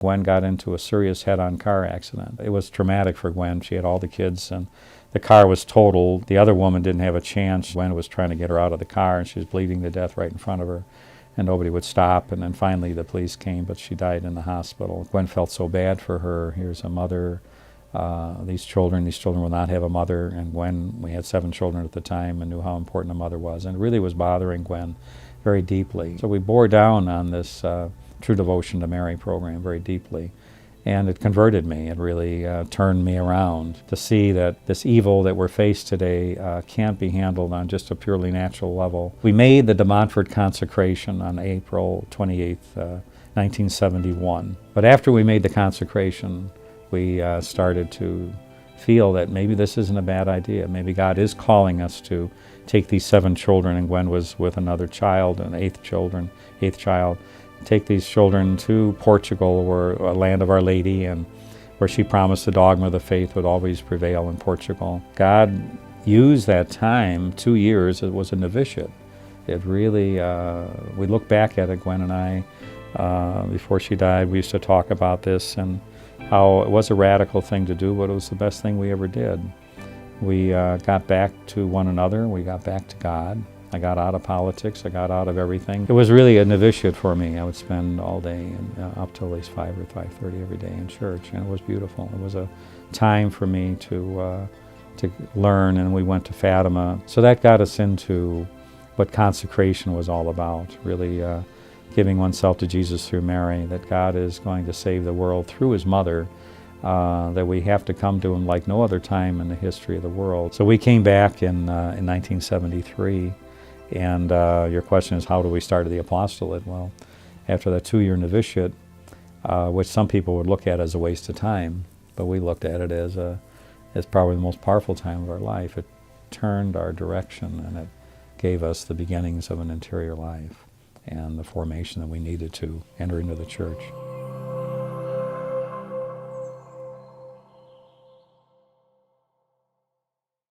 Gwen got into a serious head-on car accident. It was traumatic for Gwen. She had all the kids, and the car was totaled. The other woman didn't have a chance. Gwen was trying to get her out of the car, and she was bleeding to death right in front of her, and nobody would stop. And then finally the police came, but she died in the hospital. Gwen felt so bad for her. Here's a mother. These children will not have a mother. And Gwen, we had 7 children at the time, and knew how important a mother was. And it really was bothering Gwen very deeply. So we bore down on this True Devotion to Mary program very deeply. And it converted me. It really turned me around to see that this evil that we're faced today can't be handled on just a purely natural level. We made the De Montfort consecration on April 28th, 1971. But after we made the consecration, we started to feel that maybe this isn't a bad idea. Maybe God is calling us to take these 7 children, and Gwen was with another child, an eighth child, take these children to Portugal, or a land of Our Lady, and where she promised the dogma of the faith would always prevail in Portugal. God used that time, 2 years, it was a novitiate. It really, we look back at it, Gwen and I, before she died, we used to talk about this and how it was a radical thing to do, but it was the best thing we ever did. We got back to one another, we got back to God. I got out of politics, I got out of everything. It was really a novitiate for me. I would spend all day and, up till at least 5 or 5:30 every day in church, and it was beautiful. It was a time for me to learn, and we went to Fatima. So that got us into what consecration was all about, really giving oneself to Jesus through Mary, that God is going to save the world through His mother, that we have to come to Him like no other time in the history of the world. So we came back in 1973. And your question is, how do we start the apostolate? Well, after that 2-year novitiate, which some people would look at as a waste of time, but we looked at it as probably the most powerful time of our life. It turned our direction, and it gave us the beginnings of an interior life and the formation that we needed to enter into the church.